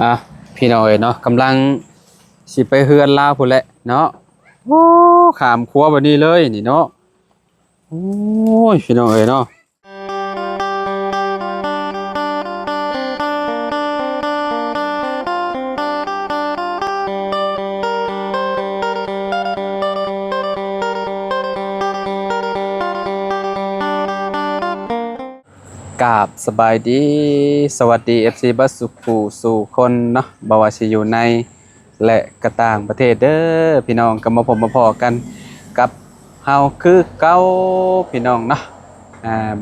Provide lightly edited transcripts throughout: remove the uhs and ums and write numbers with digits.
อ่ะพี่น้อยเนาะกำลังสิไปเฮือนลาวพุ่นแหละเนาะโอ้ขามครัวบัดนี้เลยนี่เนาะโอ้ยพี่น้อยเนาะกราบสบายดีสวัสดี FC บัสสุขูสู่คนเนาะบ่ว่าสิอยู่ในและกระต่างประเทศเด้อพี่น้องก็มาพบมาพอกันกับเฮาคือเก่าพี่น้องเนาะ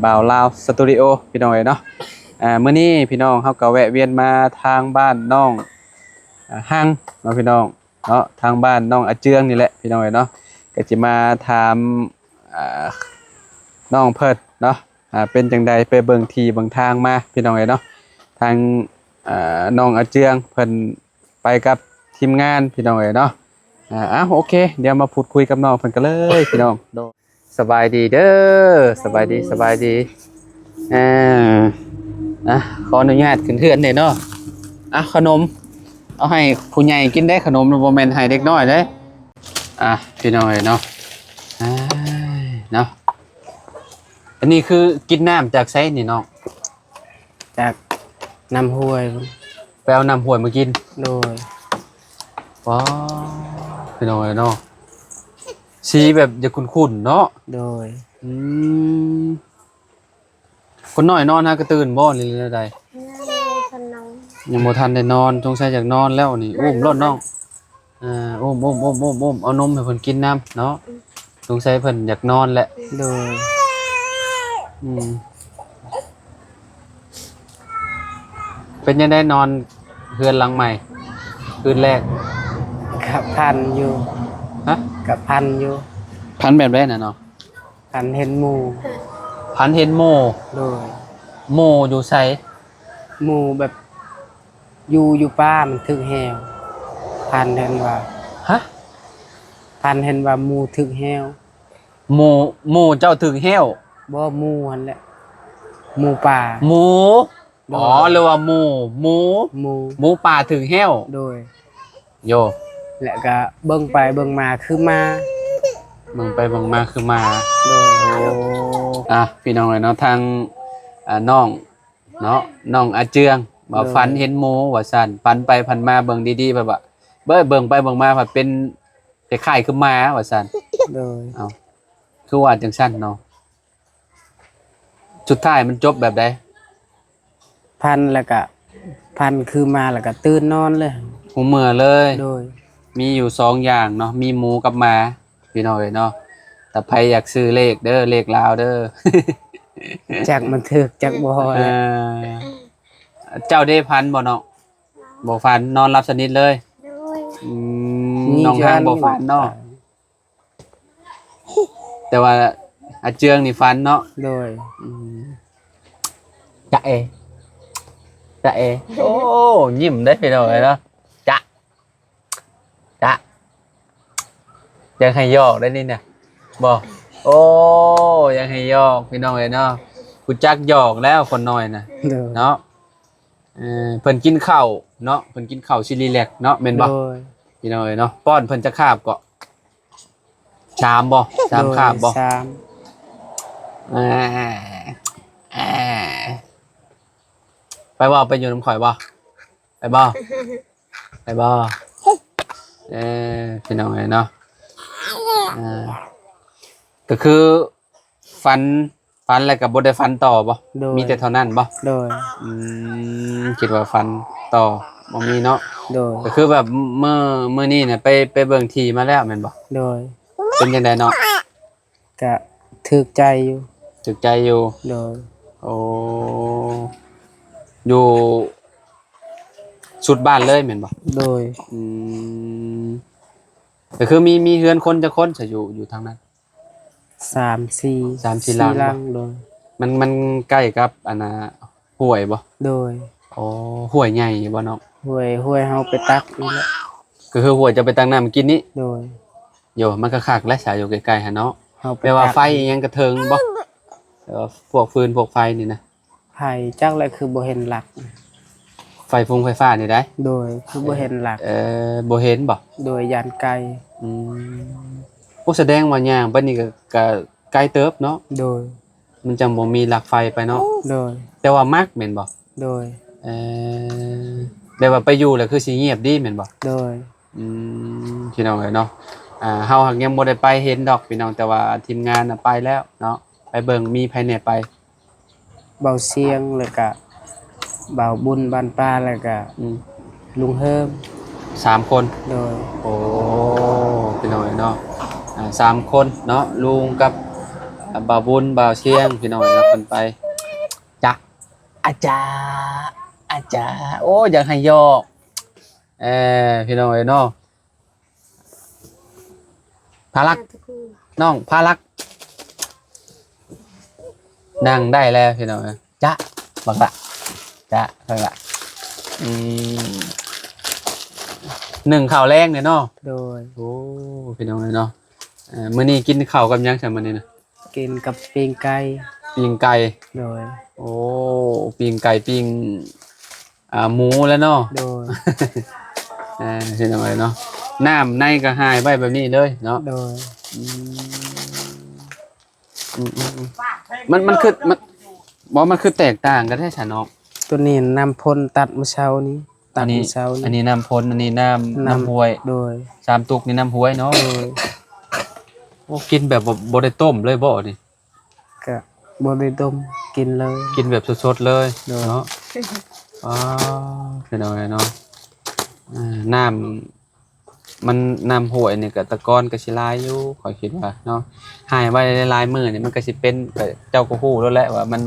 บ่าวลาวสตูดิโอพี่น้องเนาะมื้อนี้พี่น้องเฮาก็แวะเวียนมาทางบ้านน้องฮังเนาะพี่น้องเนาะทางบ้านน้องอาเจืองนี่แหละพี่น้องเนาะก็สิมาถามน้องเพิดเนาะเป็นจังใดไปเบิ่งทีเบิ่งทางมาพี่น้องเนาะทางน้องอาเจืองเพิ่นไปกับทีมงานพี่น้องเนาะโอเคเดี๋ยวมาพูดคุยกับน้องเพิ่นกันเลยพี่น้องสบายดีเด้อสบายดีสบายดีขออนุญาตขึ้นเทือนเด้เนาะขนมเอาให้ผู้ใหญ่กินได้ขนมบ่แม่นให้เด็กน้อยเด้พี่น้องเนาะเนาะอันนี้คือกินน้ำจากไซนี่น้องจากน้ำห้วยไปเอาน้ำห้วยมากินโดยว้าวพี่น้องเนาะสีแบบจะคุ้นๆเนาะโดยคนน้อยนอนฮะก็ตื่นบ่หรืออะไรยังบ่ทันได้นอนสงสัยอยากนอนแล้วนี่อุ้มรถน้องอุ้มเอานมให้เพิ่นกินน้ำเนาะสงสัยเพิ่นอยากนอนแหละโดยเป็นยังได้นอนเฮือนหลังใหม่คืนแรกกับพันอยู่กับพันอยู่พันแบบไรน่ะเนาะพันเห็นหมูพันเห็นโมโดยโมอยู่ไสหมูแบบอยู่ป้ามันถึกแหวพันเห็นว่าพันเห็นว่าหมูถึกแหวโมเจ้าถึงแห้วบ่หมูนั่นแหละหมูป่าหมูเรียกว่าหมูป่าถึงแห้วโดยโยแล้วก็เบิ่งไปเบิ่งมาคือมาเบิ่งไปเบิ่งมาคือมาโดยพี่น้องเนาะทางน้องเนาะน้องอาเจืองบ่ฝันเห็นหมูว่าซั่นฝันไปพันมาเบิ่งดีๆแบบว่าเบิ่งไปเบิ่งมาว่าเป็นคล้ายๆคือมาว่าซั่นโดยคือว่าจังซั่นเนาะสุดท้ายมันจบแบบใดพันแล้วก็พันคือมาแล้วก็ตื่นนอนเลยหูเมื่อเลยโดยมีอยู่2อย่างเนาะมีหมูกับหมาพี่น้องเนาะแต่ใครอยากซื้อเลขเด้อเลขลาวเด้อจักมันถึกจักบ่เจ้าได้พันบ่เนาะบ่ฟันนอนรับสนิทเลยน้องห้างบ่ฟันเนาะแต่ว่าอาเจืองนี่ฟันเนาะโดยจะเอโอ้ยิ้มได้พี่น้องเนาะจะยังให้ยอกได้นี่เนี่ยบ่โอ้ยังให้ยอกพี่น้องเนาะกูจักยอกแล้วคนน้อยน่ะเนาะเพิ่นกินข้าวเนาะเพิ่นกินข้าวชิลีแลกเนาะแม่นบ่พี่น้องเนาะป้อนเพิ่นจะคาบก็ชามบ่ชามคาบบ่ชามไปบ่ไปอยู่น้ำข่อยบ่ไปบ่พี่น้องเนาะก็คือฟันแล้วก็บ่ได้ฟันต่อบ่มีแต่เท่านั้นบ่โดยคิดว่าฟันต่อบ่มีเนาะโดยก็คือแบบเมื่อนี้เนี่ยไปเบิ่งทีมาแล้วแม่นบ่โดยเป็นจังได๋เนาะก็ถูกใจอยู่โดยโอ้อยู่สุดบ้านเลยแม่นบ่โดยก็คือมีเฮือนคนจะคนจะอยู่ทางนั้น3-4 หลังโดยมันใกล้กับอันน่ะห้วยบ่โดยห้วยใหญ่บ่เนาะห้วยเฮาไปตักนี่แหละก็คือห้วยจะไปตักน้ำกินนี่โดยโยมันก็คักและสายอยู่ใกล้ๆหั่นเนาะแปลว่าไฟยังกระเทิงบ่พวกฟืนพวกไฟนี่นะไผจักแหละคือบ่เห็นหลัก ไฟฟงไฟฟ้านี่ได้ โดยคือบ่เห็นหลัก บ่เห็นบ่ โดยยานไกล อืมโอ้แสดงว่าย่างบัดนี้ก็ไกลเติบเนาะ โดย มันจังบ่มีหลักไฟไปเนาะ โดย แต่ว่ามักแม่นบ่ โดย เอ่อแต่ว่าไปอยู่แล้วคือสิเงียบดีแม่นบ่ โดย พี่น้องเอ้ยเนาะเฮาหักยังบ่ได้ไปเห็นดอกพี่น้องแต่ว่าทีมงานน่ะไปแล้วเนาะไปเบิ่งมีไผแหน่ไป เบาเสียงแล้วก็เบาบุญบ้านป้าแล้วก็ ลุงเฮิม 3 คน โดย โอ้พี่น้องเอ้ยเนาะ3 คนเนาะลุงกับบ่าวบุญบ่าวเชียงพี่น้องเอ้ยเนาะเพิ่นไปจักอาจารย์โอ้อยากให้ยอกพี่น้องเอ้ยเนาะพารักน้องพารักนั่งได้แล้วพี่น้องเอ้ยจ๊ะบักละจ๊ะเพิ่นละหนึ่งข้าวแรงเนี่ยเนาะ โดย โอ้พี่น้องเอ้ยเนาะมื้อนี้กินข้าวกับหยังซั่นมื้อนี้น่ะ กินกับปิ้งไก่ ปิ้งไก่ โดย โอ้ปิ้งไก่ปิ้งหมูแล้วเนาะ โดย พี่น้องเอ้ยเนาะน้ำในก็หายไว้แบบนี้เลยเนาะ โดย มันคือมันคือแตกต่างกันแท้ฉันเนาะ ตัวนี้น้ำพ่นตัดมื้อเช้านี้ตั อั ด นนี้ มื้อเช้า อัน นี้ นี้น้ำพ้นอันนี้น้ำห้วย โดย 3 ตุกนี่น้ำห้วยเนาะ โดย โอ้กินแบบบ่ได้ต้มเลยบ่นี่ ก็บ่ได้ต้มกินเลย กินแบบสดๆเลย โดย เนาะอ๋อพี่น้องเอ้ยเนาะน้ำมันน้ำห้วยนี่ก็แตะกอนก็สิหลายอยู่ข้อยคิดว่าเนาะหายไว้หลายๆมื้อนี่มันก็สิเป็นก็เจ้าก็ฮู้แล้วแหละว่ามัน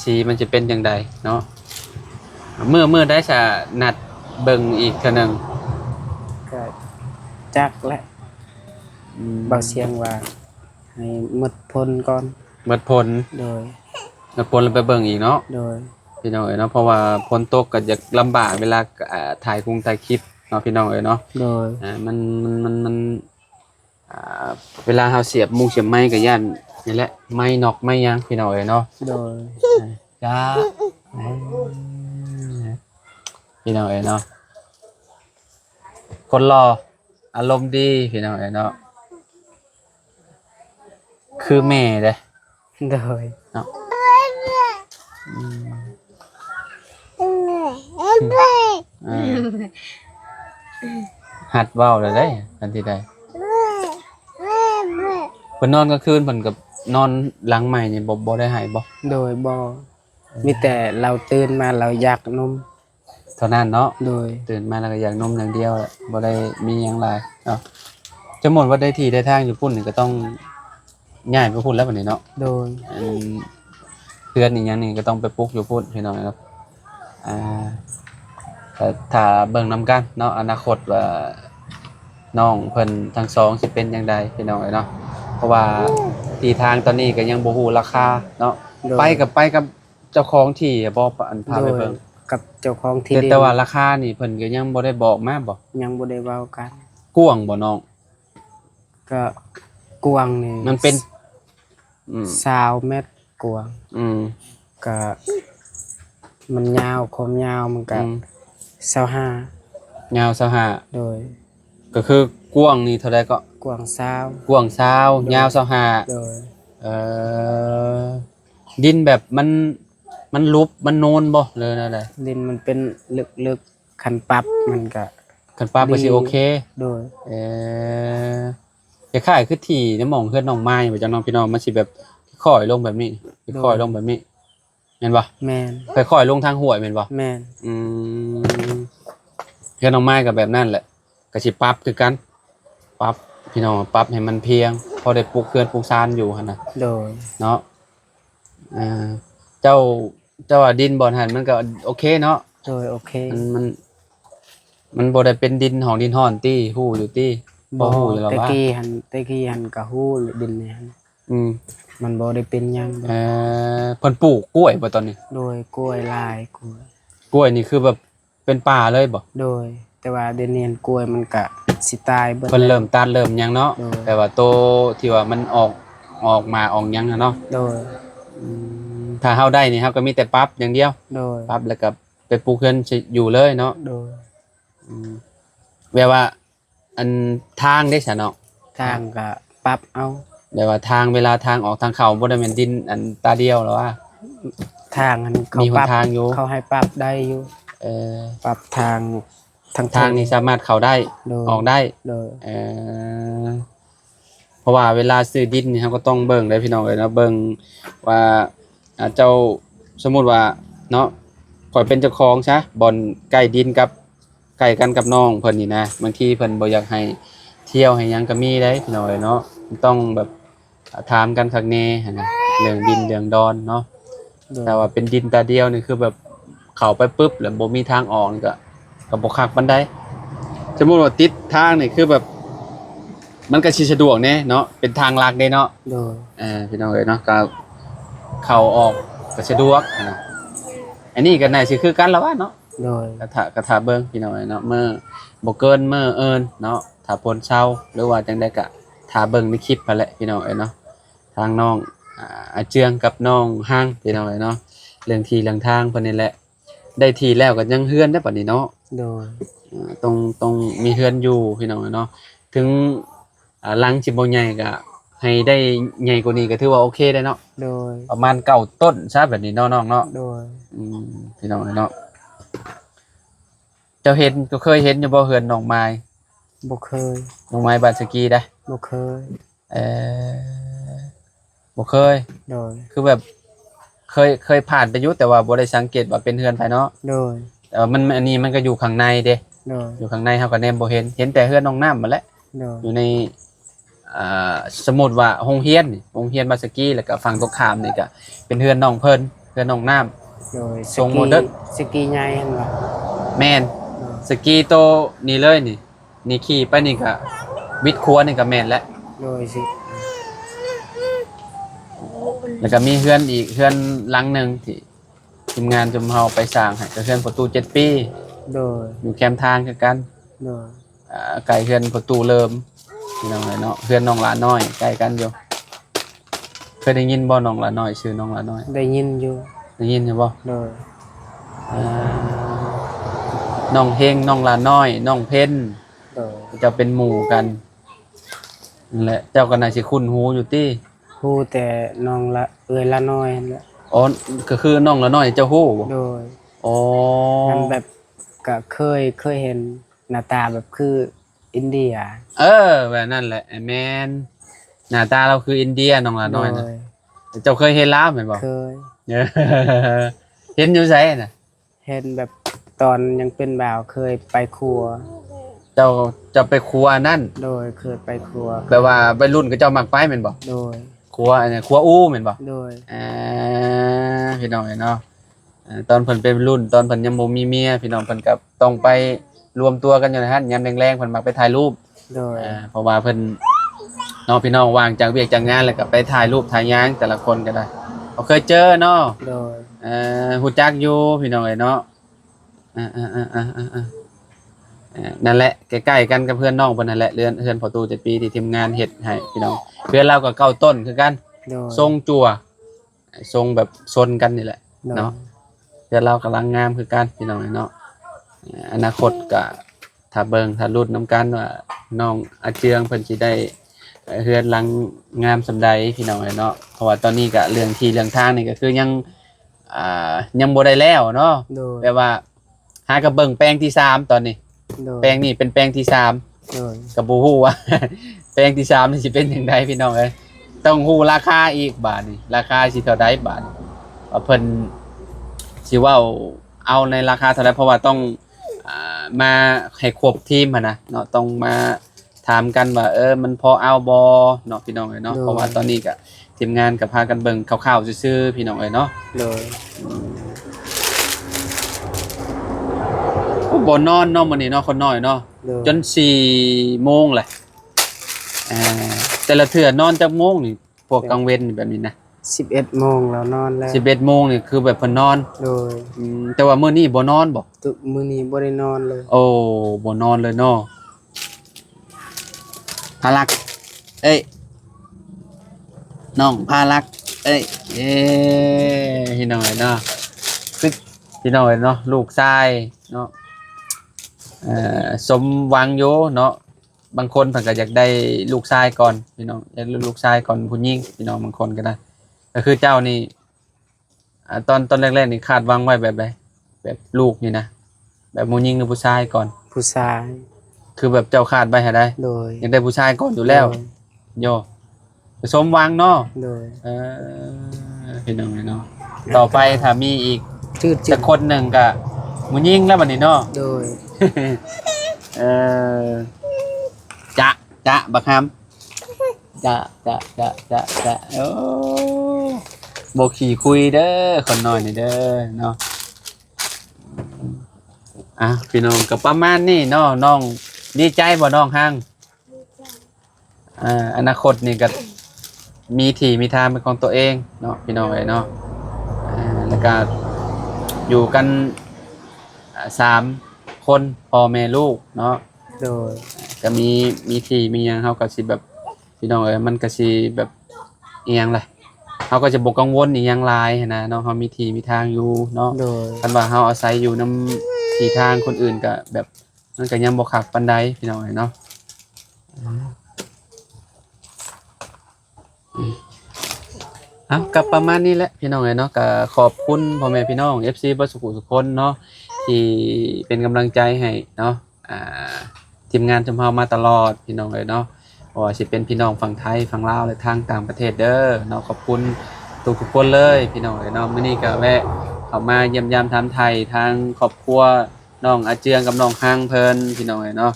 สีมันสิเป็นจังใดเนาะมื้อได้จะนัดเบิ่งอีกเทื่อนึง ก็จักและเบาเสียงว่าให้หมดพ้นก่อน หมดผล โดย หมดผลแล้วไปเบิ่งอีกเนาะ โดย พี่น้องเอ้ยเนาะเพราะว่าฝนตกก็จะลำบากเวลาถ่ายคลิปเนาะพี่น้องเอ้ยเนาะ โดย มันเวลาเฮาเสียบมุงเสียบไม้ก็ย่านนี่แหละไม้นอกไม้ยางพี่น้องเอ้ยเนาะ โดย จ้าพี่น้องเอ้ยเนาะคนรออารมณ์ดีพี่น้องเอ้ยเนาะคือแม่เด้ โดย เนาะหัดเว้าเลยเด้ทันทีใดเพิ่นนอนกลางคืนเพิ่นก็นอนหลังใหม่นี่บ่ได้ให้บ่ โดยบ่มีแต่เราตื่นมาเราอยากนม เท่านั้นเนาะ โดย ตื่นมาแล้วก็อยากนมอย่างเดียวแหละบ่ได้มีหยังหลายเนาะจะหมดว่าได้ที่ได้ทางอยู่พุ่นนี่ก็ต้องย้ายไปพุ่นแล้วบัดนี้เนาะ โดย เพื่อนอีกอย่างหนึงก็ต้องไปปลุกอยู่พุ่นพี่น้องครับแต่ถ้าเบิ่งนำกันเนาะอนาคตว่าน้องเพิ่นทั้งสองสิเป็นจังไดพี่น้องเนาะเพราะว่าที่ทางตอนนี้ก็ยังบ่ฮู้ราคาเนาะ โดย ไปกับเจ้าของที่บ่อันพาไปเบิ่ง กับเจ้าของที่ดิน แต่ว่าราคานี่เพิ่นก็ยังบ่ได้บอกมาบ่ ยังบ่ได้เว้ากัน กว้างบ่น้อง ก็กวางนี่ มันเป็น20 เมตรกวาง อืม ก็มันยาวความยาวมันก็25 ยาว25โดย ก็คือกว้างนี่เท่าใดก็ กวาง20กว้าง20ยาว25โดย เอ่อดินแบบมันลุบมันโนนบ่เลยนั่นแหละ ดินมันเป็นลึกๆคันปรับมันก็ คันป้าบ่สิโอเค โดย คล้ายๆคือที่น้ำหม่องเฮือนน้องไม้บ่จังน้องพี่น้องมันสิแบบค่อยๆลงแบบนี้ค่อยๆลงแบบนี้แม่นบ่ แม่น ค่อยๆลงทางห้วยแม่นบ่ แม่น อืมเฮือนน้องไม้ก็แบบนั้นแหละก็สิปรับคือกันปรับพี่น้องปรับให้มันเพียงพอได้ปลูกเฮือนปลูกซานอยู่หั่นน่ะ โดย เนาะเจ้าว่าดินบ่อนหันมันก็โอเคเนาะ โดยโอเค มันบ่ได้เป็นดินของดินฮ้อนตี้ฮู้อยู่ตี้บ่ฮู้อยู่แล้ว ตะ ว่า กี้หันก็ฮู้ดินเนี่ย อืม มันบ่ได้เป็นหยัง เพิ่นปลูกกล้วยบ่ตอนนี้ โดยกล้วยลายกล้วย กล้วยนี่คือแบบเป็นป่าเลยบ่ โดย แต่ว่าเดี๋ยวนี้กล้วยมันก็สิตายเบิด เพิ่นเริ่มตัดเริ่มหยังเนาะ โดย แต่ว่าโตที่ว่ามันออกมาออกหยังอะเนาะ โดย ถ้าเฮาได้นี่เฮาก็มีแต่ปรับอย่างเดียว โดย ปรับแล้วก็ ไปปลูกเฮือนสิอยู่เลยเนาะ โดย อืมแบบว่าอันทางได้ซะเนาะ ทางก็ปรับเอา แบบว่าทางเวลาทางออกทางเข้าบ่ได้แม่นดินอันตาเดียวหรอว่า ทางอันเขา มีห ป น รับ ทางอยู่ เขาให้ปรับได้อยู่ เออ ปรับทางทั้ง ทางนี้สามารถเข้าได้ โดย ออกได้ โดย เออเพราะว่าเวลาซื้อดินนี่เราก็ต้องเบิ่งได้พี่น้องเลยเนาะเบิ่งว่าเจ้าสมมุติว่าเนาะข่อยเป็นเจ้าของซะบ่อนใกล้ดินกับใกล้กันกับน้องเพิ่นนี่นะบางทีเพิ่นบ่อยากให้เที่ยวให้หยังก็มีได้พี่น้องเอ้ยเนาะต้องแบบถามกันคักแน่หั่นน่ะเรื่องดินเรื่องดอนเนาะ โดย แต่ว่าเป็นดินตาเดียวนี่คือแบบเข้าไปปุ๊บแล้วบ่มีทางออกนี่ก็บ่คักปานใดสมมุติว่าติดทางนี่คือแบบมันก็สิสะดวกแน่เนาะเป็นทางลักเด้เนาะ โดย พี่น้องเอ้ยเนาะก็เข้าออกก็สะดวกนะอันนี้ก็น่าสิคือกันแล้วว่าเนาะ โดย กระทะเบิ่งพี่น้องเอ้ยเนาะมื้อบ่เกินมื้อเอิ้นเนาะถ้าพ้นเช้าหรือว่าจังได๋ก็ถ้าเบิ่งในคลิปนั่นแหละพี่น้องเอ้ยเนาะทางน้องอาเจืองกับน้องห้างพี่น้องเอ้ยเนาะเรื่องที่เรื่องทางเพิ่นนี่แหละได้ที่แล้วก็ยังเฮือนได้บัดนี้เนาะ โดย ต้องมีเฮือนอยู่พี่น้องเอ้ยเนาะถึงหลังสิบ่ใหญ่ก็ให้ได้ใหญ่กว่านี้ก็ถือว่าโอเคได้เนาะ โดย ประมาณ9ต้นซะแบบนี้เนาะน้องเนาะ โดย พี่น้องเนาะเจ้าเห็นก็เคยเห็นอยู่บ่เฮือนน้องไม้ บ่เคย น้องไม้บานสกีได้ บ่เคย เออบ่เคย โดย คือแบบเคยผ่านไปอยู่แต่ว่าบ่ได้สังเกตว่าเป็นเฮือนไผเนาะ โดย แต่ว่ามันอันนี้มันก็อยู่ข้างในเด้ โดย อยู่ข้างในเฮาก็แนมบ่เห็นแต่เฮือนน้องน้ำนั่นแหละ โดย อยู่ในสมมุติว่าโรงเรียนนี่โรงเรียนบานสกีแล้วก็ฝั่งตรงข้ามนี่ก็เป็นเฮือนน้องเพิ่นเฮือนน้องน้ำ โดย ทรงโมเดิร์น สกีใหญ่หั่นว่า แม่น สกีโตวนี่เลยนี่ขี่ไปนี่ก็วิดครัวนี่ก็แม่นแล้ว โดยสิ แล้วก็มีเฮือนอีกเฮือนหลังหนึงที่ทีมงานจุมเฮาไปสร้างให้ก็เฮือนประตู7 ปี โดย อยู่แคมป์ทางคือกัน โดย ไกลเฮือนประตูเริ่มพี่น้องเนาะเฮือนน้องหลาน้อยใกล้กันอยู่เคยได้ยินบ่น้องหลาน้อยชื่อน้องหลาน้อย ได้ยินอยู่ ได้ยินใช่บ่ โดย อ่าน้องเฮงน้องหลาน้อยน้องเพ็ญ โดย จะเป็นหมู่กันนั่นแหละเจ้าก็น่าสิคุ้นหูอยู่ติ ฮู้แต่น้องละเอ้ยละน้อยหั่นแหละ อ๋อก็คือน้องหลาน้อยเจ้าฮู้บ่ โดย อ๋อ มันแบบก็เคยเห็นหน้าตาแบบคืออินเดีย แบบนั่นแหละไอ้แมนหน้าตาเราคืออินเดียน้องหลาน้อยนะ โด เจ้าเคยเห็นลาวแม่นบ่ เคย เออเห็นอยู่ไสน่ะ เห็นแบบตอนยังเป็นบ่าวเคยไปครัว เจ้าจะไปครัวนั่น โดยเคยไปครัว แปลว่าวัยรุ่นก็เจ้ามักไปแม่นบ่ โดย ครัวอันนี้ครัวอู้แม่นบ่ โดย พี่น้องเนาะตอนเพิ่นเป็นรุ่นตอนเพิ่นยังบ่มีเมียพี่น้องเพิ่นก็ต้องไปรวมตัวกันอยู่นะฮะยามแรงๆเพิ่นมักไปถ่ายรูป โดย เพราะว่าเพิ่นเนาะพี่น้องว่างจากเวียกจากงานแล้วก็ไปถ่ายรูปถ่ายหยังแต่ละคนก็ได้เขาเคยเจอเนาะ โดย ฮู้จักอยู่พี่น้องเนาะนั่นแหละใกล้ๆกันกับเพื่อนน้องเพิ่นนั่นแหละเรือนพอตู้7 ปีที่ทีมงานเฮ็ดให้พี่น้องเพื่อนเราก็9ต้นคือกัน โดย ทรงจั่วทรงแบบซนกันนี่แหละ โดย เนาะเพื่อนเรากำลังงามคือกันพี่น้องเนาะอนาคตก็ถ้าเบิ่งถ้ารุ่นนํกันว่าน้องอาเจืองเพิ่นสิได้เฮือนหลังงามสำใดพี่น้องเนาะเพราะว่าตอนนี้ก็เรื่องที่เรื่องทางนี่ก็คือยังบ่ได้แล้วเนาะ โดย แปลว่าหากระเบิ่งแปลงที่3ตอนนี้ โดย แปลงนี้เป็นแปลงที่3 โดย ก็บ่ฮู้ว่า แปลงที่3นี่สิเป็นจังไดพี่น้องเอ้ยต้องฮู้ราคาอีกบาทนี่ราคาสิเท่าใดบาทว่าเพิ่นสิเว้าเอาในราคาเท่าใดเพราะว่าต้องมาให้ครบทีมหันนะเนาะต้องมาถามกันว่ามันพอเอาบ่เนาะพี่น้องเอ้ยเนาะเพราะว่าตอนนี้ก็ทีมงานก็พากันเบิ่งคร่าวๆซื่อๆพี่น้องเอ้ยเนาะ โดย บ่นอนเนาะมื้อนี้เนาะคนน้อยเนาะ โดย จน4 โมงแหละแต่ละเทื่อนอนจักโมงนี่พวกกลางเว้นนี่แบบนี้นะ 11โมงแล้วนอนแล้ว 11 โมงนี่คือแบบเพิ่นนอน โดย แต่ว่ามื้อนี้บ่นอนบ่ ตุมื้อนี้บ่ได้นอนเลย โอ้บ่นอนเลยเนาะพารักเอ้ยน้องพารักเอ้ยพี่น้องเนาะคือ พี่น้องเนาะลูกชายเนาะสมหวังอยู่เนาะบางคนเพิ่นก็อยากได้ลูกชายก่อนพี่น้องอยากได้ลูกชายก่อนผู้หญิงพี่น้องบางคนก็ได้ก็คือเจ้านี่ตอนแรกๆนี่คาดหวังไว้แบบใดแบบลูกนี่นะแบบผู้หญิงหรือผู้ชายก่อน ผู้ชาย คือแบบเจ้าคาดไว้ให้ได้ โดย อยากได้ผู้ชายก่อนอยู่แล้วโยสมหวังเนาะ โดย พี่น้องเนาะต่อไปถ้ามีอีก จืด จะคนหนึ่งก็ผู้หญิงแล้วบัดนี้เนาะ โดย เออจะบักฮัมจะโอ้โบขี่คุยเด้อคนน้อยนี่เด้อเนาะพี่น้องกับประมาณนี้เนาะน้องดีใจบ่น้องฮังอนาคตนี่ก็มีที่มีทางเป็นของตัวเองเนาะพี่น้องเอ้ยเนาะแล้วก็อยู่กัน3 คนพ่อแม่ลูกเนาะ โดย ก็มีที่มีหยังเฮาก็สิแบบพี่น้องเอ้ยมันก็สิแบบอีหยังล่ะเฮาก็จะบ่กังวลอีหยังหลายหั้นนะเนาะเฮามีที่มีทางอยู่เนาะ โดย คันว่าเฮาอาศัยอยู่นำที่ทางคนอื่นก็แบบมันก็ยังบ่คักปานใดพี่น้องเอ้ยเนาะก็ประมาณนี้แหละพี่น้องเอ้ยเนาะก็ขอบคุณพ่อแม่พี่น้อง FC บ่สุขทุกคนเนาะที่เป็นกำลังใจให้เนาะทีมงานจำเฮามาตลอดพี่น้องเอ้ยเนาะบ่ว่าสิเป็นพี่น้องฝั่งไทยฝั่งลาวและทางต่างประเทศเด้อเนาะขอบคุณทุกคนเลยพี่น้องเอ้ยเนาะมื้อนี้ก็แวะเข้ามาเยี่ยมยามถามไทยทางครอบครัวน้องอาเจืองกับน้องฮังเพิ่นพี่น้องเอ้ยเนาะ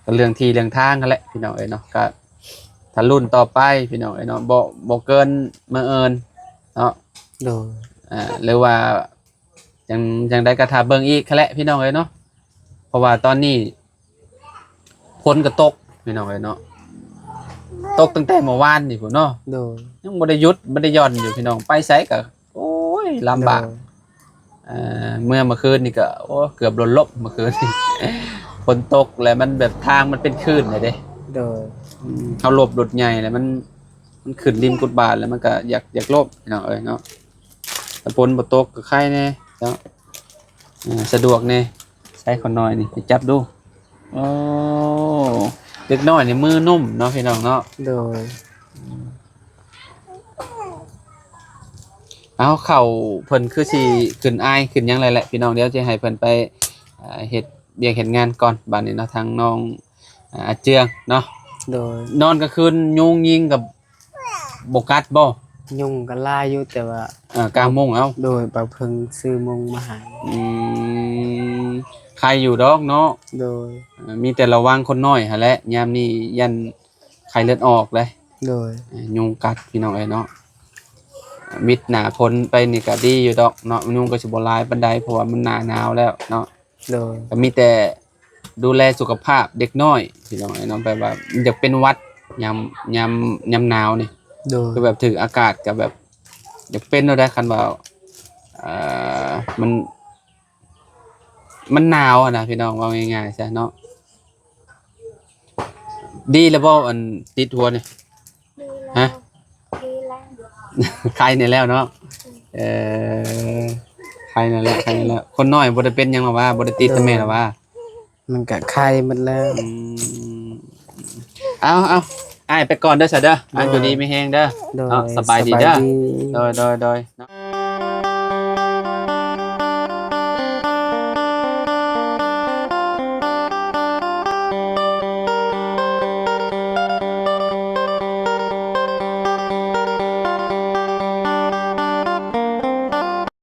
ก็เรื่องที่เรื่องทางนั่นแหละพี่น้องเอ้ยเนาะก็ถ้ารุ่นต่อไปพี่น้องเอ้ยเนาะบ่เกินมื้ออื่นเนาะ โดย หรือว่าจังได้กระทาเบิ่งอีกแค่พี่น้องเอ้ยเนาะเพราะว่าตอนนี้ฝนก็ตกพี่น้องเอ้ยเนาะตกตั้งแต่เมื่อวานนี่พุ่นเนาะ โดย ยังบ่ได้หยุดบ่ได้หย่อนอยู่พี่น้องไปไสก็โอ้ยลำบากเมื่อคืนนี่ก็โอ้เกือบหล่นลบเมื่อคืนนี่ ฝนตกแล้วมันแบบทางมันเป็นคลื่นเลยเด้ โดย เขาหลบรถใหญ่แล้วมันขึ้นริมกุดบาทแล้วมันก็อยากหลบพี่น้องเอ้ยเนาะแต่ฝนบ่ตกก็ใครแน่เนาะสะดวกแน่ใช้คนน้อยนี่ไปจับดูโอ้เด็กน้อยนี่มือนุ่มเนาะพี่น้องเนาะ โดย เอาเข่าเพิ่นคือสิขึ้นอายขึ้นหยังไรแหละพี่น้องเดี๋ยวจะให้เพิ่นไปเฮ็ดเวียกเฮ็ดงานก่อนบัดนี้เนาะทางน้องอาเจืองเนาะ โดย นอนกลางคืนยุงยิงกับบ่กัดบ่ ยุ่งกันล่าอยู่แต่ว่าก ลางมุ้งเอา โดยบ่าวเพิ่งซื้อมงมาให้ ใครอยู่ดอกเนาะ โดย มีแต่ระวังคนน้อยหั่นแหละยามนี้ยันไข้เลือดออกเลย โดย ยุงกัดพี่น้องเอ้ยเนาะมิดหน้าพ้นไปนี่ก็ดีอยู่ดอกเนาะยุงก็สิบ่หลายปานใดเพราะว่ามันหน้าหนาวแล้วเนาะ โดย ก็มีแต่ดูแลสุขภาพเด็กน้อยพี่น้องไอ้น้องแปลว่าอยากเป็นหวัดยามหนาวนี่ โดย คือแบบถึงอากาศกับแบบอยากเป็นเอาได้คันว่ามันหนาวอะนะพี่น้องว่าง่ายๆซะเนาะดีแล้วบ่อันติดหัวนี่ฮะ ใครเนี่ยแล้วเนาะใครเนี่ยแล้วคนน้อยบ่ได้เป็นหยังหรอกว่าบ่ได้ติดแต่แม่หรอกว่า มันก็ไข่หมดแล้ว เอาอ้ายไปก่อนเด้อซะเด้ออยู่ดีไม่แห้งเด้อ โดย เนาะสบายดีเด้อโดย